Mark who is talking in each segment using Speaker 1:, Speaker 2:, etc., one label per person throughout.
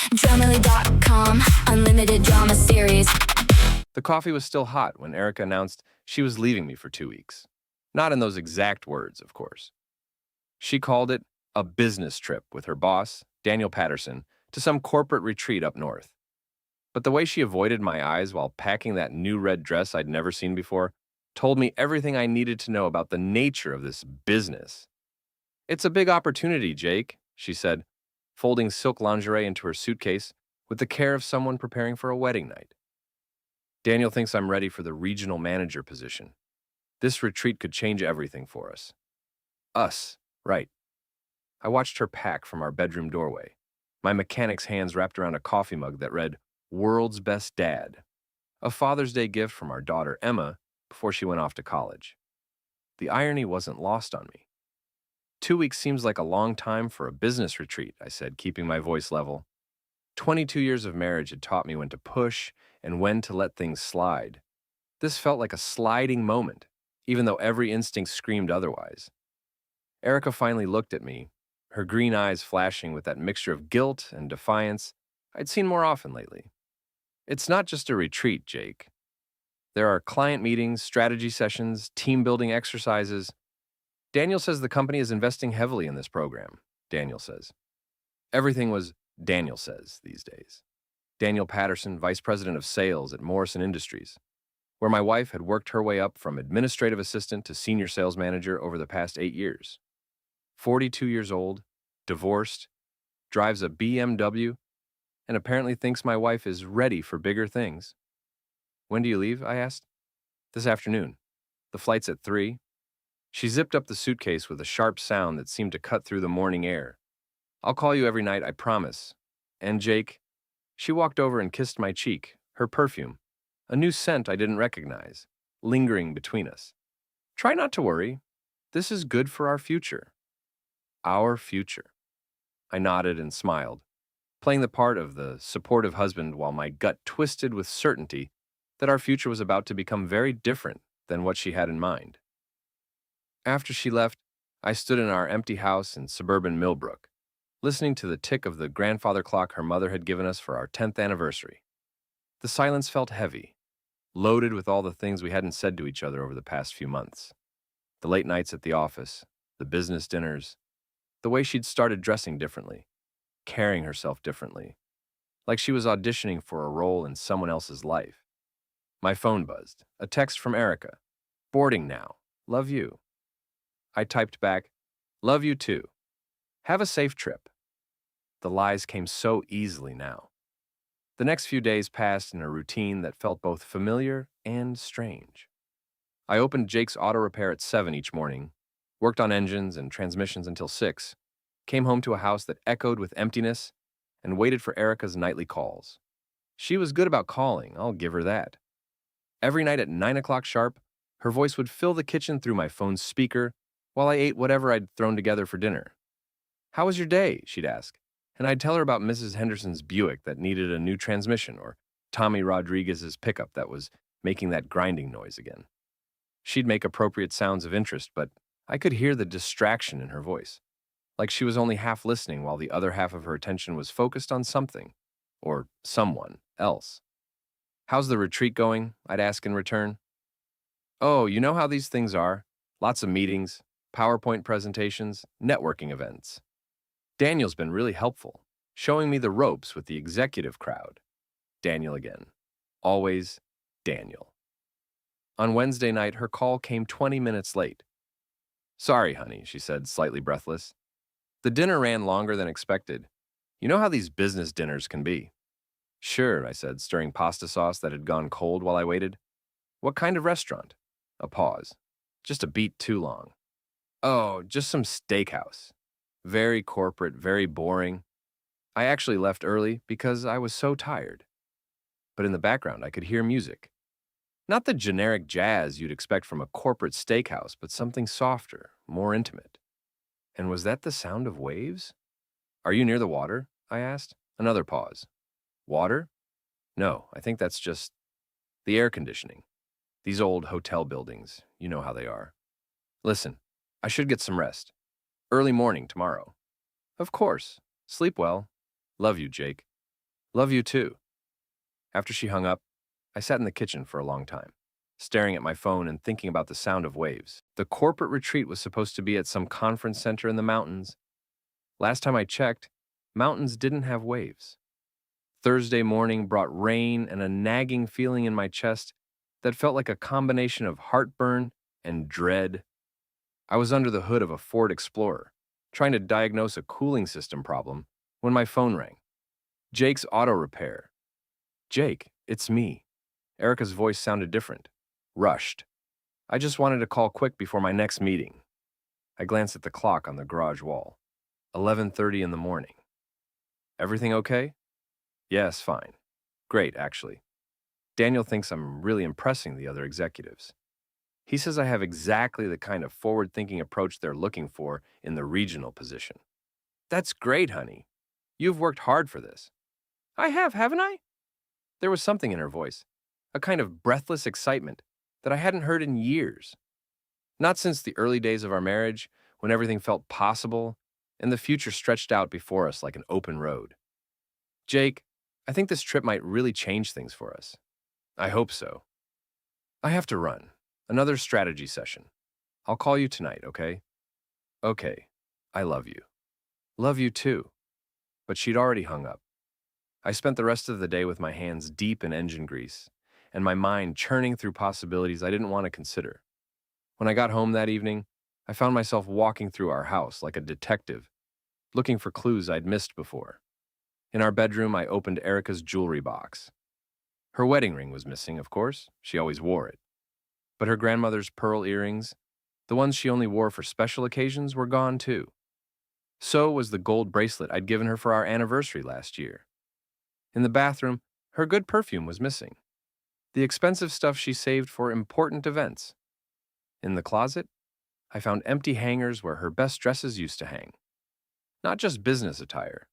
Speaker 1: Dramily.com, unlimited drama series.
Speaker 2: The coffee was still hot when Erica announced she was leaving me for 2 weeks. Not in those exact words, of course. She called it a business trip with her boss, Daniel Patterson, to some corporate retreat up north. But the way she avoided my eyes while packing that new red dress I'd never seen before told me everything I needed to know about the nature of this business. "It's a big opportunity, Jake," she said, folding silk lingerie into her suitcase with the care of someone preparing for a wedding night. "Daniel thinks I'm ready for the regional manager position. This retreat could change everything for us." Us, right. I watched her pack from our bedroom doorway, my mechanic's hands wrapped around a coffee mug that read, "World's Best Dad," a Father's Day gift from our daughter Emma before she went off to college. The irony wasn't lost on me. 2 weeks seems like a long time for a business retreat, I said, keeping my voice level. 22 years of marriage had taught me when to push and when to let things slide. This felt like a sliding moment, even though every instinct screamed otherwise. Erica finally looked at me, her green eyes flashing with that mixture of guilt and defiance I'd seen more often lately. "It's not just a retreat, Jake. There are client meetings, strategy sessions, team-building exercises. Daniel says the company is investing heavily in this program," Daniel says. Everything was Daniel says these days. Daniel Patterson, Vice President of Sales at Morrison Industries, where my wife had worked her way up from administrative assistant to senior sales manager over the past 8 years. 42 years old, divorced, drives a BMW, and apparently thinks my wife is ready for bigger things. "When do you leave?" I asked. "This afternoon. The flight's at 3. She zipped up the suitcase with a sharp sound that seemed to cut through the morning air. "I'll call you every night, I promise. And Jake," she walked over and kissed my cheek, her perfume, a new scent I didn't recognize, lingering between us. "Try not to worry. This is good for our future." Our future. I nodded and smiled, playing the part of the supportive husband while my gut twisted with certainty that our future was about to become very different than what she had in mind. After she left, I stood in our empty house in suburban Millbrook, listening to the tick of the grandfather clock her mother had given us for our 10th anniversary. The silence felt heavy, loaded with all the things we hadn't said to each other over the past few months. The late nights at the office, the business dinners, the way she'd started dressing differently, carrying herself differently, like she was auditioning for a role in someone else's life. My phone buzzed, a text from Erica. "Boarding now. Love you." I typed back, "Love you too. Have a safe trip." The lies came so easily now. The next few days passed in a routine that felt both familiar and strange. I opened Jake's auto repair at 7 each morning, worked on engines and transmissions until 6, came home to a house that echoed with emptiness, and waited for Erica's nightly calls. She was good about calling, I'll give her that. Every night at 9 o'clock sharp, her voice would fill the kitchen through my phone's speaker while I ate whatever I'd thrown together for dinner. "How was your day?" she'd ask, and I'd tell her about Mrs. Henderson's Buick that needed a new transmission or Tommy Rodriguez's pickup that was making that grinding noise again. She'd make appropriate sounds of interest, but I could hear the distraction in her voice, like she was only half listening while the other half of her attention was focused on something, or someone else. "How's the retreat going?" I'd ask in return. "Oh, you know how these things are. Lots of meetings, PowerPoint presentations, networking events. Daniel's been really helpful, showing me the ropes with the executive crowd." Daniel again. Always Daniel. On Wednesday night, her call came 20 minutes late. "Sorry, honey," she said, slightly breathless. "The dinner ran longer than expected. You know how these business dinners can be." "Sure," I said, stirring pasta sauce that had gone cold while I waited. "What kind of restaurant?" A pause. Just a beat too long. "Oh, just some steakhouse. Very corporate, very boring. I actually left early because I was so tired." But in the background, I could hear music. Not the generic jazz you'd expect from a corporate steakhouse, but something softer, more intimate. And was that the sound of waves? "Are you near the water?" I asked. Another pause. "Water? No, I think that's just the air conditioning. These old hotel buildings, you know how they are. Listen, I should get some rest. Early morning tomorrow." "Of course. Sleep well. Love you, Jake." Love you too. After she hung up, I sat in the kitchen for a long time, staring at my phone and thinking about the sound of waves. The corporate retreat was supposed to be at some conference center in the mountains. Last time I checked, mountains didn't have waves. Thursday morning brought rain and a nagging feeling in my chest that felt like a combination of heartburn and dread. I was under the hood of a Ford Explorer, trying to diagnose a cooling system problem, when my phone rang. Jake's Auto Repair. Jake, it's me. Erica's voice sounded different, rushed. I just wanted to call quick before my next meeting. I glanced at the clock on the garage wall. 11:30 in the morning. Everything okay? Yes, fine. Great, actually. Daniel thinks I'm really impressing the other executives. He says I have exactly the kind of forward-thinking approach they're looking for in the regional position. That's great, honey. You've worked hard for this. I have, haven't I? There was something in her voice, a kind of breathless excitement that I hadn't heard in years. Not since the early days of our marriage, when everything felt possible and the future stretched out before us like an open road. Jake, I think this trip might really change things for us. I hope so. I have to run. Another strategy session. I'll call you tonight, okay? Okay. I love you. Love you too. But she'd already hung up. I spent the rest of the day with my hands deep in engine grease and my mind churning through possibilities I didn't want to consider. When I got home that evening, I found myself walking through our house like a detective, looking for clues I'd missed before. In our bedroom, I opened Erica's jewelry box. Her wedding ring was missing, of course. She always wore it. But her grandmother's pearl earrings, the ones she only wore for special occasions, were gone too. So was the gold bracelet I'd given her for our anniversary last year. In the bathroom, her good perfume was missing. The expensive stuff she saved for important events. In the closet, I found empty hangers where her best dresses used to hang. Not just business attire,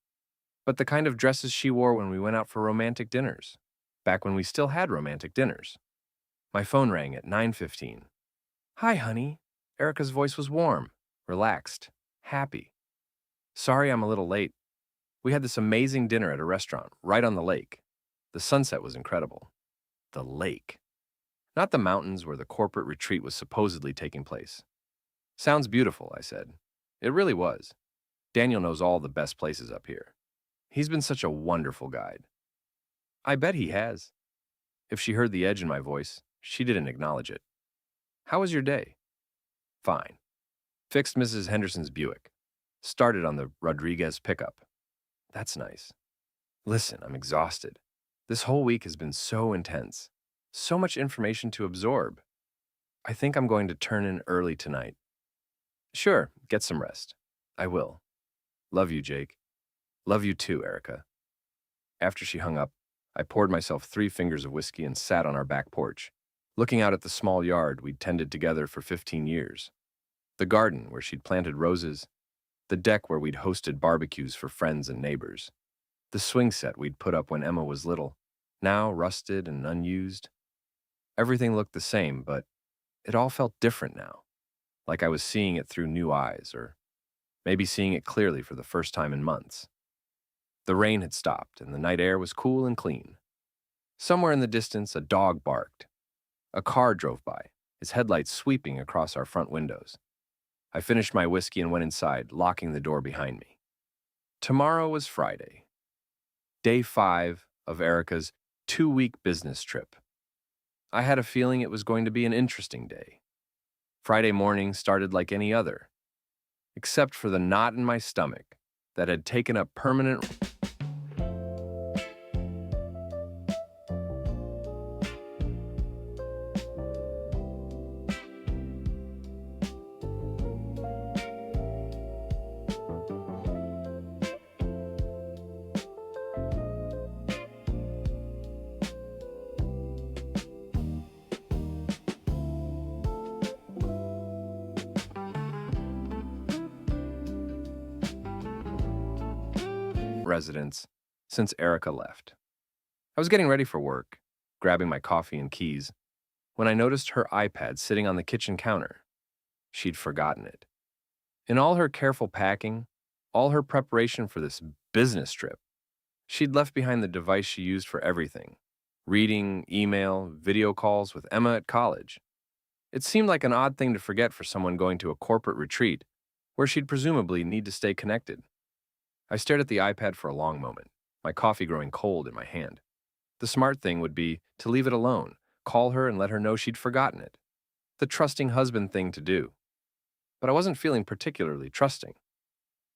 Speaker 2: but the kind of dresses she wore when we went out for romantic dinners, back when we still had romantic dinners. My phone rang at 9:15. Hi, honey. Erica's voice was warm, relaxed, happy. Sorry I'm a little late. We had this amazing dinner at a restaurant right on the lake. The sunset was incredible. The lake. Not the mountains where the corporate retreat was supposedly taking place. Sounds beautiful, I said. It really was. Daniel knows all the best places up here. He's been such a wonderful guide. I bet he has. If she heard the edge in my voice, she didn't acknowledge it. How was your day? Fine. Fixed Mrs. Henderson's Buick. Started on the Rodriguez pickup. That's nice. Listen, I'm exhausted. This whole week has been so intense. So much information to absorb. I think I'm going to turn in early tonight. Sure, get some rest. I will. Love you, Jake. Love you too, Erica. After she hung up, I poured myself 3 fingers of whiskey and sat on our back porch, looking out at the small yard we'd tended together for 15 years. The garden where she'd planted roses, the deck where we'd hosted barbecues for friends and neighbors, the swing set we'd put up when Emma was little, now rusted and unused. Everything looked the same, but it all felt different now, like I was seeing it through new eyes, or maybe seeing it clearly for the first time in months. The rain had stopped, and the night air was cool and clean. Somewhere in the distance, a dog barked. A car drove by, its headlights sweeping across our front windows. I finished my whiskey and went inside, locking the door behind me. Tomorrow was Friday. Day 5 of Erica's 2-week business trip. I had a feeling it was going to be an interesting day. Friday morning started like any other, except for the knot in my stomach that had taken up permanent residence since Erica left. I was getting ready for work, grabbing my coffee and keys, when I noticed her iPad sitting on the kitchen counter. She'd forgotten it. In all her careful packing, all her preparation for this business trip, She'd left behind the device she used for everything: reading, email, video calls with Emma at college. It seemed like an odd thing to forget for someone going to a corporate retreat where she'd presumably need to stay connected. I stared at the iPad for a long moment, my coffee growing cold in my hand. The smart thing would be to leave it alone, call her and let her know she'd forgotten it. The trusting husband thing to do. But I wasn't feeling particularly trusting.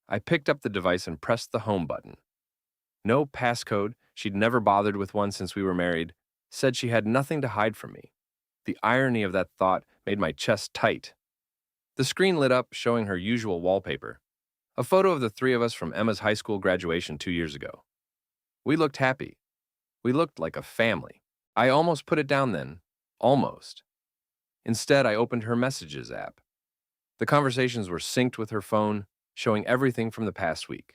Speaker 2: I picked up the device and pressed the home button. No passcode, she'd never bothered with one since we were married, said she had nothing to hide from me. The irony of that thought made my chest tight. The screen lit up, showing her usual wallpaper, a photo of the three of us from Emma's high school graduation 2 years ago. We looked happy. We looked like a family. I almost put it down then. Almost. Instead, I opened her Messages app. The conversations were synced with her phone, showing everything from the past week.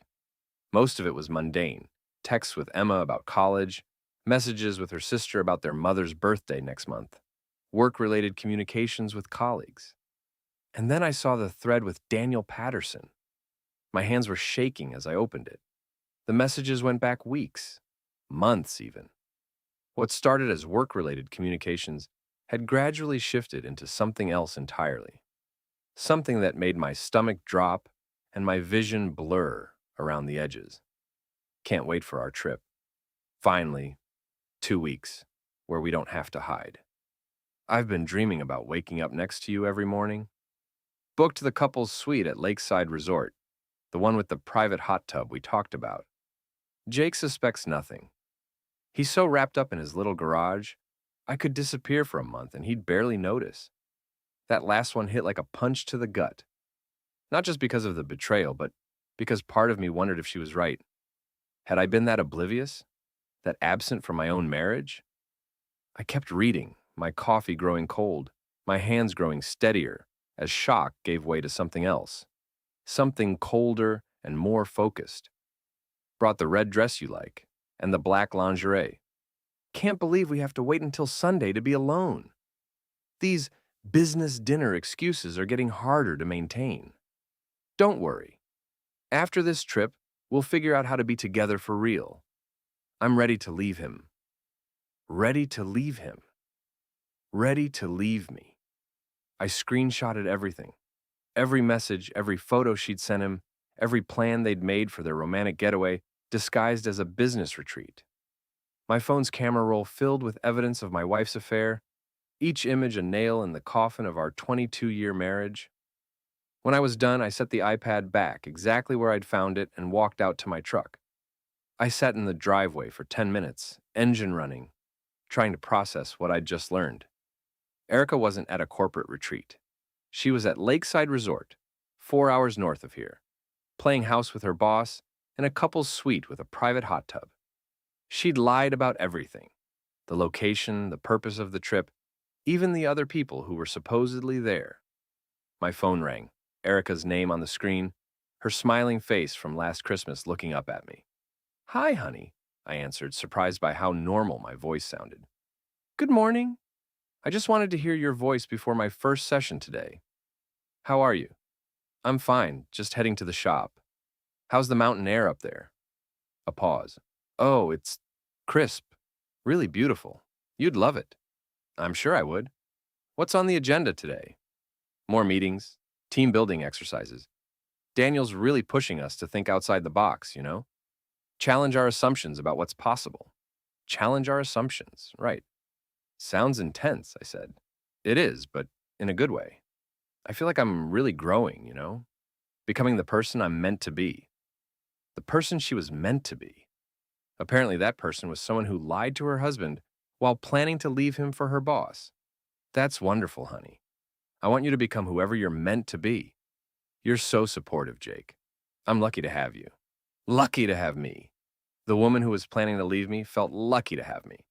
Speaker 2: Most of it was mundane: texts with Emma about college, messages with her sister about their mother's birthday next month, work-related communications with colleagues. And then I saw the thread with Daniel Patterson. My hands were shaking as I opened it. The messages went back weeks, months even. What started as work-related communications had gradually shifted into something else entirely. Something that made my stomach drop and my vision blur around the edges. Can't wait for our trip. Finally, 2 weeks, where we don't have to hide. I've been dreaming about waking up next to you every morning. Booked the couple's suite at Lakeside Resort, the one with the private hot tub we talked about. Jake suspects nothing. He's so wrapped up in his little garage, I could disappear for a month and he'd barely notice. That last one hit like a punch to the gut. Not just because of the betrayal, but because part of me wondered if she was right. Had I been that oblivious? That absent from my own marriage? I kept reading, my coffee growing cold, my hands growing steadier, as shock gave way to something else. Something colder and more focused. Brought the red dress you like, and the black lingerie. Can't believe we have to wait until Sunday to be alone. These business dinner excuses are getting harder to maintain. Don't worry. After this trip, we'll figure out how to be together for real. I'm ready to leave him. Ready to leave him. Ready to leave me. I screenshotted everything. Every message, every photo she'd sent him, every plan they'd made for their romantic getaway, disguised as a business retreat. My phone's camera roll filled with evidence of my wife's affair, each image a nail in the coffin of our 22-year marriage. When I was done, I set the iPad back exactly where I'd found it and walked out to my truck. I sat in the driveway for 10 minutes, engine running, trying to process what I'd just learned. Erica wasn't at a corporate retreat. She was at Lakeside Resort, 4 hours north of here, playing house with her boss in a couple's suite with a private hot tub. She'd lied about everything: the location, the purpose of the trip, even the other people who were supposedly there. My phone rang, Erica's name on the screen, her smiling face from last Christmas looking up at me. "Hi, honey," I answered, surprised by how normal my voice sounded. "Good morning. I just wanted to hear your voice before my first session today. How are you?" "I'm fine, just heading to the shop. How's the mountain air up there?" A pause. "Oh, it's crisp. Really beautiful. You'd love it." "I'm sure I would. What's on the agenda today?" "More meetings, team building exercises. Daniel's really pushing us to think outside the box, you know? Challenge our assumptions about what's possible." Challenge our assumptions, right. "Sounds intense," I said. "It is, but in a good way. I feel like I'm really growing, you know? Becoming the person I'm meant to be." The person she was meant to be. Apparently that person was someone who lied to her husband while planning to leave him for her boss. "That's wonderful, honey. I want you to become whoever you're meant to be. You're so supportive, Jake. I'm lucky to have you. Lucky to have me." The woman who was planning to leave me felt lucky to have me.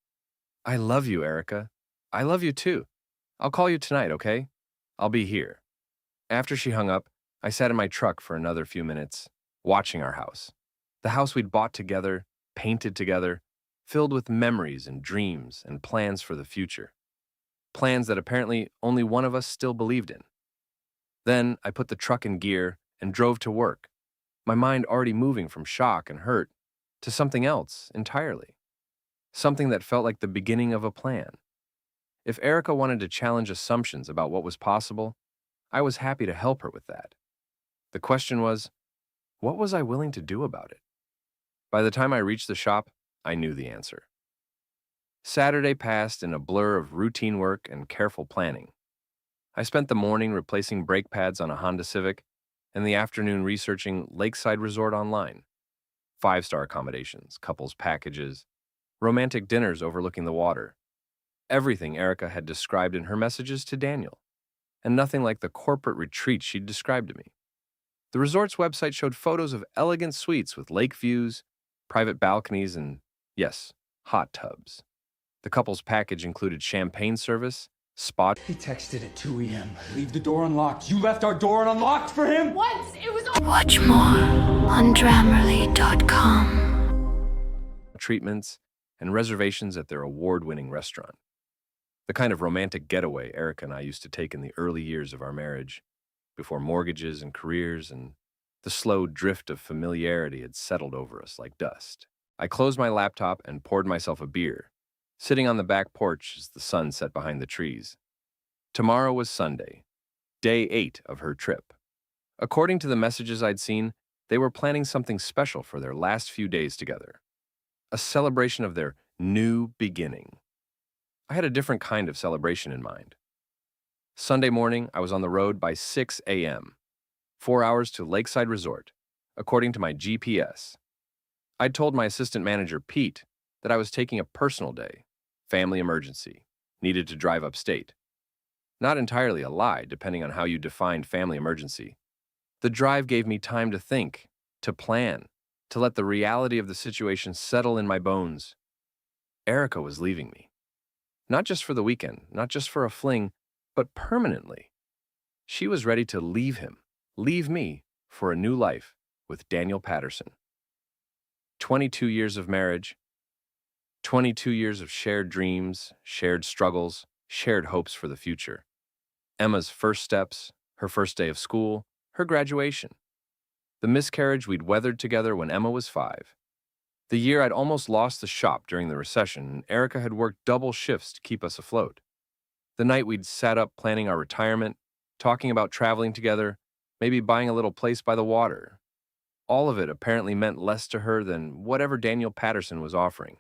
Speaker 2: "I love you, Erica. I love you too. I'll call you tonight, okay? I'll be here." After she hung up, I sat in my truck for another few minutes, watching our house. The house we'd bought together, painted together, filled with memories and dreams and plans for the future. Plans that apparently only one of us still believed in. Then I put the truck in gear and drove to work, my mind already moving from shock and hurt to something else entirely, something that felt like the beginning of a plan. If Erica wanted to challenge assumptions about what was possible, I was happy to help her with that. The question was, what was I willing to do about it? By the time I reached the shop, I knew the answer. Saturday passed in a blur of routine work and careful planning. I spent the morning replacing brake pads on a Honda Civic and the afternoon researching Lakeside Resort online. 5-star accommodations, couples packages, romantic dinners overlooking the water. Everything Erica had described in her messages to Daniel, and nothing like the corporate retreat she'd described to me. The resort's website showed photos of elegant suites with lake views, private balconies, and, yes, hot tubs. The couple's package included champagne service, spa.
Speaker 3: He texted at 2 a.m. Leave the door unlocked. You left our door unlocked for him?
Speaker 1: Once it was
Speaker 4: Watch more on Grammarly.com.
Speaker 2: treatments, and reservations at their award-winning restaurant. The kind of romantic getaway Erica and I used to take in the early years of our marriage, before mortgages and careers and the slow drift of familiarity had settled over us like dust. I closed my laptop and poured myself a beer, sitting on the back porch as the sun set behind the trees. Tomorrow was Sunday, day 8 of her trip. According to the messages I'd seen, they were planning something special for their last few days together. A celebration of their new beginning. I had a different kind of celebration in mind. Sunday morning, I was on the road by 6 a.m., 4 hours to Lakeside Resort, according to my GPS. I'd told my assistant manager, Pete, that I was taking a personal day, family emergency, needed to drive upstate. Not entirely a lie, depending on how you defined family emergency. The drive gave me time to think, to plan, to let the reality of the situation settle in my bones. Erica was leaving me. Not just for the weekend, not just for a fling, but permanently. She was ready to leave him, leave me, for a new life with Daniel Patterson. 22 years of marriage, 22 years of shared dreams, shared struggles, shared hopes for the future. Emma's first steps, her first day of school, her graduation. The miscarriage we'd weathered together when Emma was 5. The year I'd almost lost the shop during the recession, and Erica had worked double shifts to keep us afloat. The night we'd sat up planning our retirement, talking about traveling together, maybe buying a little place by the water. All of it apparently meant less to her than whatever Daniel Patterson was offering.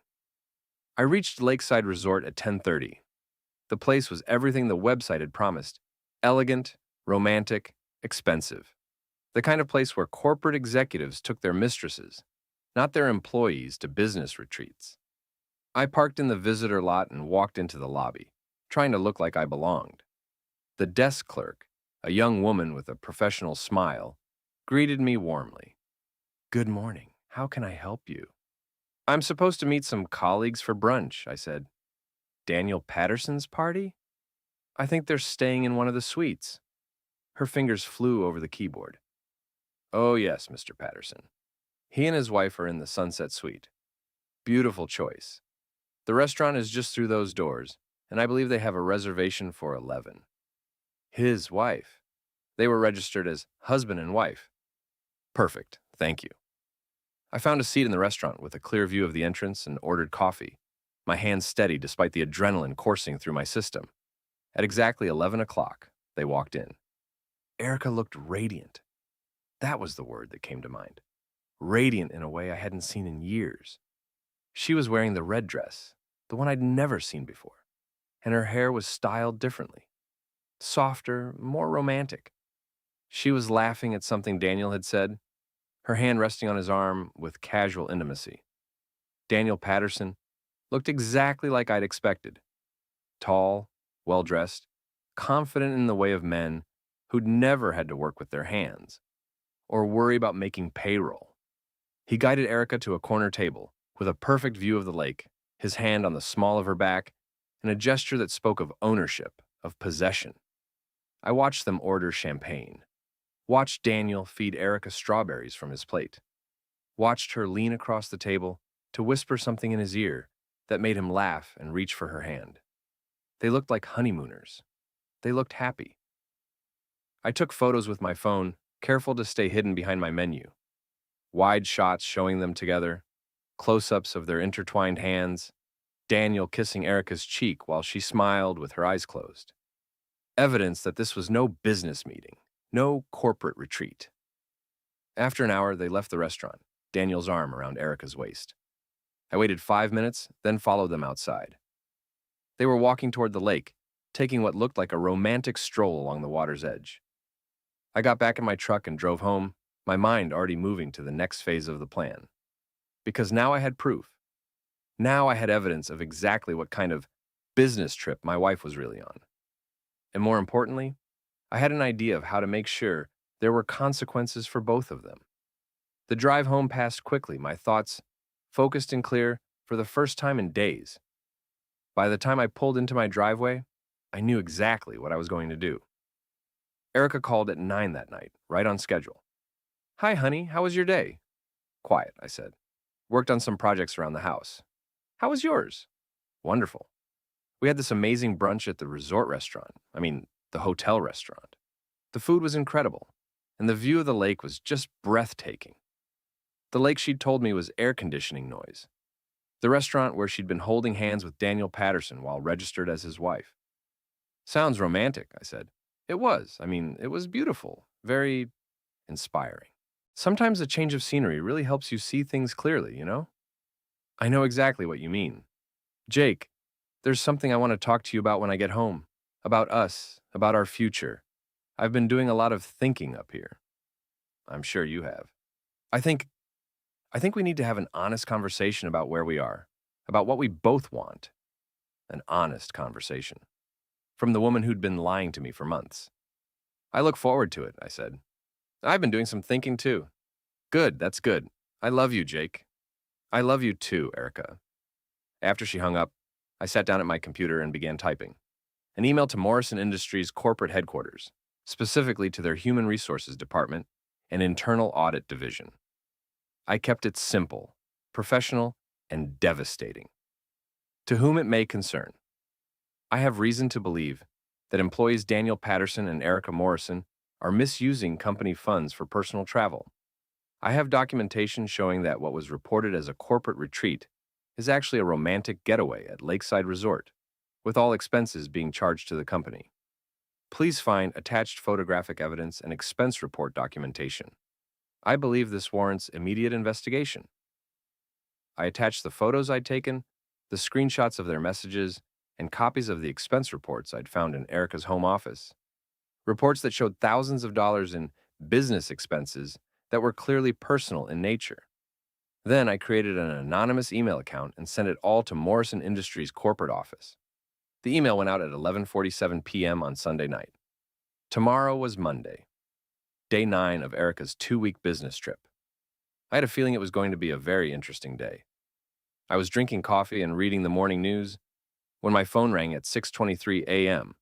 Speaker 2: I reached Lakeside Resort at 10:30. The place was everything the website had promised: elegant, romantic, expensive. The kind of place where corporate executives took their mistresses, not their employees, to business retreats. I parked in the visitor lot and walked into the lobby, trying to look like I belonged. The desk clerk, a young woman with a professional smile, greeted me warmly. "Good morning. How can I help you?" "I'm supposed to meet some colleagues for brunch," I said. "Daniel Patterson's party? I think they're staying in one of the suites." Her fingers flew over the keyboard. "Oh yes, Mr. Patterson. He and his wife are in the Sunset Suite. Beautiful choice. The restaurant is just through those doors, and I believe they have a reservation for 11. His wife. They were registered as husband and wife. Perfect, thank you. I found a seat in the restaurant with a clear view of the entrance and ordered coffee, my hands steady despite the adrenaline coursing through my system. At exactly 11 o'clock, they walked in. Erica looked radiant. That was the word that came to mind. Radiant in a way I hadn't seen in years. She was wearing the red dress, the one I'd never seen before, and her hair was styled differently. Softer, more romantic. She was laughing at something Daniel had said, her hand resting on his arm with casual intimacy. Daniel Patterson looked exactly like I'd expected. Tall, well-dressed, confident in the way of men who'd never had to work with their hands or worry about making payroll. He guided Erica to a corner table with a perfect view of the lake, his hand on the small of her back, and a gesture that spoke of ownership, of possession. I watched them order champagne, watched Daniel feed Erica strawberries from his plate, watched her lean across the table to whisper something in his ear that made him laugh and reach for her hand. They looked like honeymooners. They looked happy. I took photos with my phone, careful to stay hidden behind my menu. Wide shots showing them together, Close-ups of their intertwined hands, Daniel kissing Erica's cheek while she smiled with her eyes closed. Evidence that this was no business meeting, no corporate retreat. After an hour, they left the restaurant, Daniel's arm around Erica's waist. I waited 5 minutes, then followed them outside. They were walking toward the lake, taking what looked like a romantic stroll along the water's edge. I got back in my truck and drove home, my mind already moving to the next phase of the plan. Because now I had proof. Now I had evidence of exactly what kind of business trip my wife was really on. And more importantly, I had an idea of how to make sure there were consequences for both of them. The drive home passed quickly, my thoughts focused and clear for the first time in days. By the time I pulled into my driveway, I knew exactly what I was going to do. Erica called at 9 that night, right on schedule. "Hi, honey, how was your day?" "Quiet," I said. "Worked on some projects around the house." "How was yours?" "Wonderful. We had this amazing brunch at the resort restaurant. The hotel restaurant. The food was incredible, and the view of the lake was just breathtaking. The lake she'd told me was air conditioning noise. The restaurant where she'd been holding hands with Daniel Patterson while registered as his wife. Sounds romantic, I said. It was. It was beautiful. Very inspiring. Sometimes a change of scenery really helps you see things clearly, you know? I know exactly what you mean. Jake, there's something I want to talk to you about when I get home. About us, about our future. I've been doing a lot of thinking up here. I'm sure you have. I think we need to have an honest conversation about where we are, about what we both want. An honest conversation. From the woman who'd been lying to me for months. I look forward to it, I said. I've been doing some thinking too. Good, that's good. I love you, Jake. I love you too, Erica. After she hung up, I sat down at my computer and began typing. An email to Morrison Industries corporate headquarters, specifically to their Human Resources Department and Internal Audit Division. I kept it simple, professional, and devastating. To whom it may concern, I have reason to believe that employees Daniel Patterson and Erica Morrison are misusing company funds for personal travel. I have documentation showing that what was reported as a corporate retreat is actually a romantic getaway at Lakeside Resort, with all expenses being charged to the company. Please find attached photographic evidence and expense report documentation. I believe this warrants immediate investigation. I attached the photos I'd taken, the screenshots of their messages, and copies of the expense reports I'd found in Erica's home office. Reports that showed thousands of dollars in business expenses that were clearly personal in nature. Then I created an anonymous email account and sent it all to Morrison Industries' corporate office. The email went out at 11:47 p.m. on Sunday night. Tomorrow was Monday, day 9 of Erica's 2-week business trip. I had a feeling it was going to be a very interesting day. I was drinking coffee and reading the morning news when my phone rang at 6:23 a.m.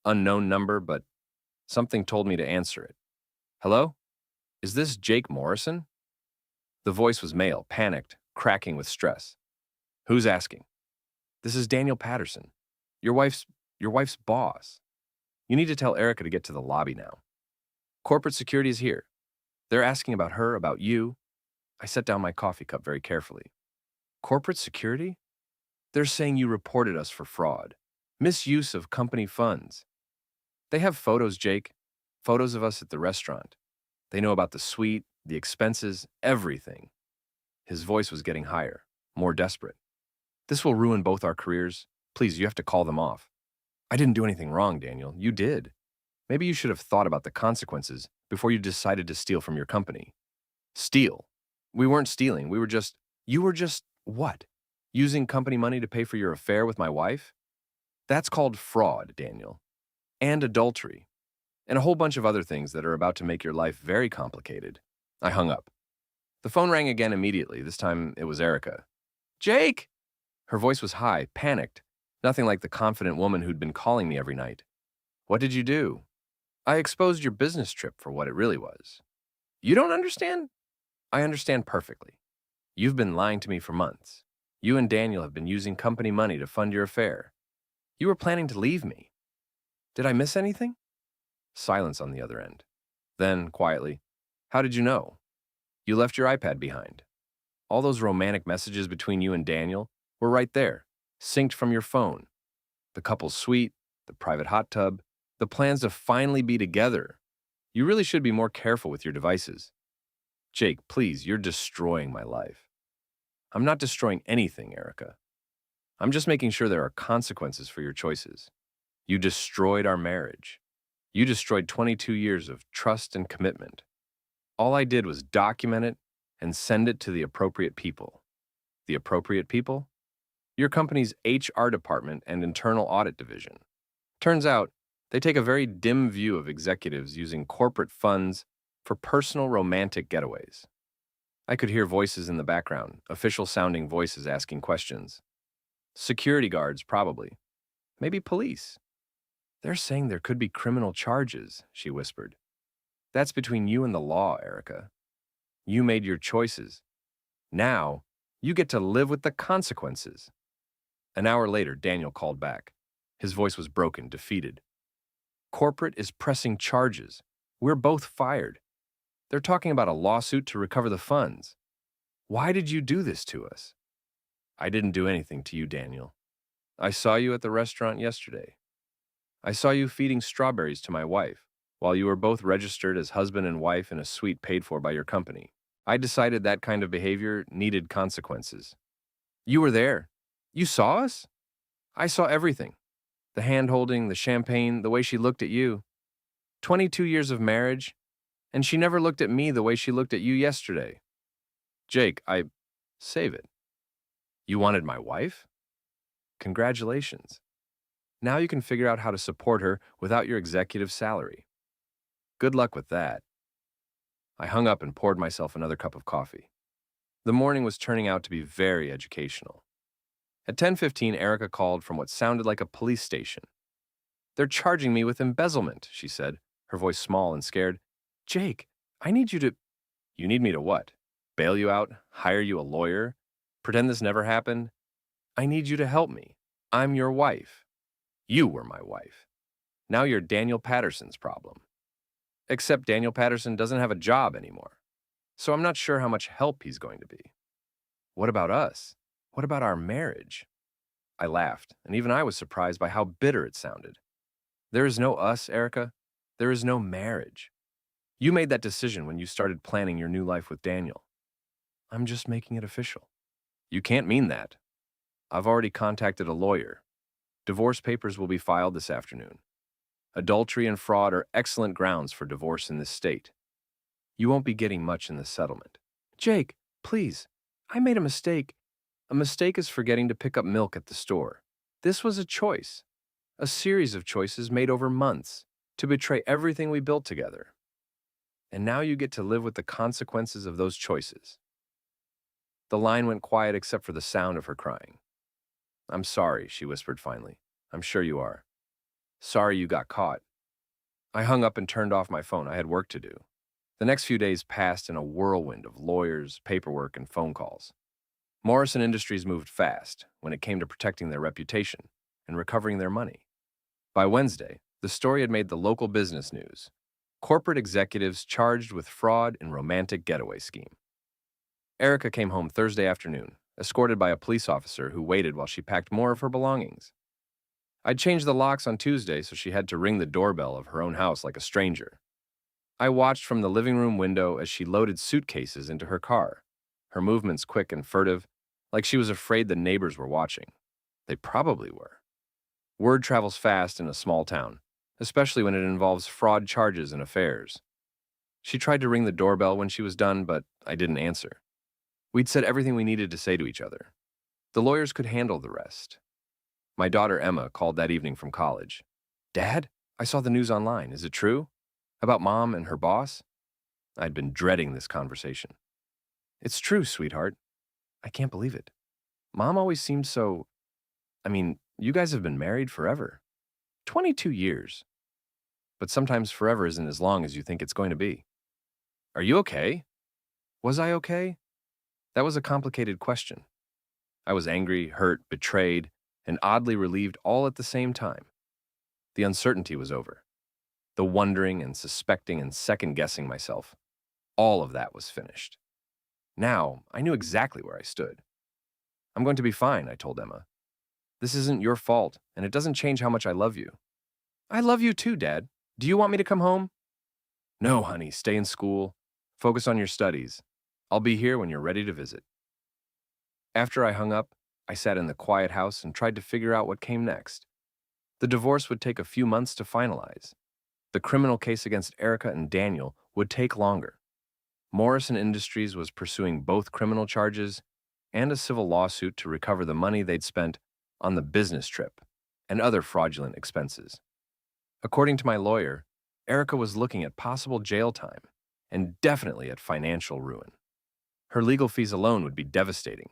Speaker 2: Unknown number, but something told me to answer it. Hello? Is this Jake Morrison? The voice was male, panicked, cracking with stress. Who's asking? This is Daniel Patterson, your wife's boss. You need to tell Erica to get to the lobby now. Corporate security is here. They're asking about her, about you. I set down my coffee cup very carefully. Corporate security? They're saying you reported us for fraud, misuse of company funds. They have photos, Jake. Photos of us at the restaurant. They know about the suite, the expenses, everything. His voice was getting higher, more desperate. This will ruin both our careers. Please, you have to call them off. I didn't do anything wrong, Daniel. You did. Maybe you should have thought about the consequences before you decided to steal from your company. Steal? We weren't stealing. You were just what? Using company money to pay for your affair with my wife? That's called fraud, Daniel. And adultery. And a whole bunch of other things that are about to make your life very complicated. I hung up. The phone rang again immediately. This time it was Erica. Jake! Her voice was high, panicked, nothing like the confident woman who'd been calling me every night. What did you do? I exposed your business trip for what it really was. You don't understand? I understand perfectly. You've been lying to me for months. You and Daniel have been using company money to fund your affair. You were planning to leave me. Did I miss anything? Silence on the other end. Then, quietly, how did you know? You left your iPad behind. All those romantic messages between you and Daniel were right there, synced from your phone. The couple's suite, the private hot tub, the plans to finally be together. You really should be more careful with your devices. Jake, please, you're destroying my life. I'm not destroying anything, Erica. I'm just making sure there are consequences for your choices. You destroyed our marriage. You destroyed 22 years of trust and commitment. All I did was document it and send it to the appropriate people. The appropriate people? Your company's HR department and internal audit division. Turns out, they take a very dim view of executives using corporate funds for personal romantic getaways. I could hear voices in the background, official-sounding voices asking questions. Security guards, probably. Maybe police. They're saying there could be criminal charges, she whispered. That's between you and the law, Erica. You made your choices. Now, you get to live with the consequences. An hour later, Daniel called back. His voice was broken, defeated. Corporate is pressing charges. We're both fired. They're talking about a lawsuit to recover the funds. Why did you do this to us? I didn't do anything to you, Daniel. I saw you at the restaurant yesterday. I saw you feeding strawberries to my wife, while you were both registered as husband and wife in a suite paid for by your company. I decided that kind of behavior needed consequences. You were there. You saw us? I saw everything. The hand-holding, the champagne, the way she looked at you. 22 years of marriage, and she never looked at me the way she looked at you yesterday. Jake, save it. You wanted my wife? Congratulations. Now you can figure out how to support her without your executive salary. Good luck with that. I hung up and poured myself another cup of coffee. The morning was turning out to be very educational. At 10:15, Erica called from what sounded like a police station. They're charging me with embezzlement, she said, her voice small and scared. Jake, I need you to... You need me to what? Bail you out? Hire you a lawyer? Pretend this never happened? I need you to help me. I'm your wife. You were my wife. Now you're Daniel Patterson's problem. Except Daniel Patterson doesn't have a job anymore. So I'm not sure how much help he's going to be. What about us? What about our marriage? I laughed, and even I was surprised by how bitter it sounded. There is no us, Erica. There is no marriage. You made that decision when you started planning your new life with Daniel. I'm just making it official. You can't mean that. I've already contacted a lawyer. Divorce papers will be filed this afternoon. Adultery and fraud are excellent grounds for divorce in this state. You won't be getting much in the settlement. Jake, please, I made a mistake. A mistake is forgetting to pick up milk at the store. This was a choice, a series of choices made over months to betray everything we built together. And now you get to live with the consequences of those choices. The line went quiet except for the sound of her crying. I'm sorry, she whispered finally. I'm sure you are. Sorry you got caught. I hung up and turned off my phone. I had work to do. The next few days passed in a whirlwind of lawyers, paperwork, and phone calls. Morrison Industries moved fast when it came to protecting their reputation and recovering their money. By Wednesday, the story had made the local business news. Corporate executives charged with fraud in romantic getaway scheme. Erica came home Thursday afternoon, escorted by a police officer who waited while she packed more of her belongings. I'd changed the locks on Tuesday, so she had to ring the doorbell of her own house like a stranger. I watched from the living room window as she loaded suitcases into her car, her movements quick and furtive, like she was afraid the neighbors were watching. They probably were. Word travels fast in a small town, especially when it involves fraud charges and affairs. She tried to ring the doorbell when she was done, but I didn't answer. We'd said everything we needed to say to each other. The lawyers could handle the rest. My daughter Emma called that evening from college. Dad, I saw the news online. Is it true? About Mom and her boss? I'd been dreading this conversation. It's true, sweetheart. I can't believe it. Mom always seemed so... you guys have been married forever. 22 years. But sometimes forever isn't as long as you think it's going to be. Are you okay? Was I okay? That was a complicated question. I was angry, hurt, betrayed, and oddly relieved all at the same time. The uncertainty was over. The wondering and suspecting and second-guessing myself. All of that was finished. Now, I knew exactly where I stood. I'm going to be fine, I told Emma. This isn't your fault, and it doesn't change how much I love you. I love you too, Dad. Do you want me to come home? No, honey, stay in school. Focus on your studies. I'll be here when you're ready to visit. After I hung up, I sat in the quiet house and tried to figure out what came next. The divorce would take a few months to finalize. The criminal case against Erica and Daniel would take longer. Morrison Industries was pursuing both criminal charges and a civil lawsuit to recover the money they'd spent on the business trip and other fraudulent expenses. According to my lawyer, Erica was looking at possible jail time and definitely at financial ruin. Her legal fees alone would be devastating,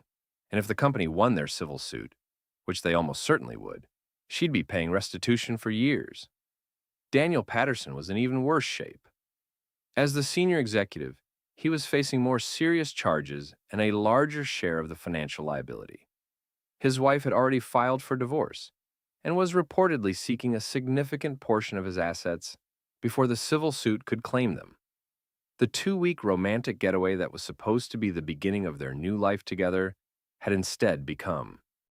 Speaker 2: and if the company won their civil suit, which they almost certainly would, she'd be paying restitution for years. Daniel Patterson was in even worse shape. As the senior executive, he was facing more serious charges and a larger share of the financial liability. His wife had already filed for divorce and was reportedly seeking a significant portion of his assets before the civil suit could claim them. The 2-week romantic getaway that was supposed to be the beginning of their new life together had instead become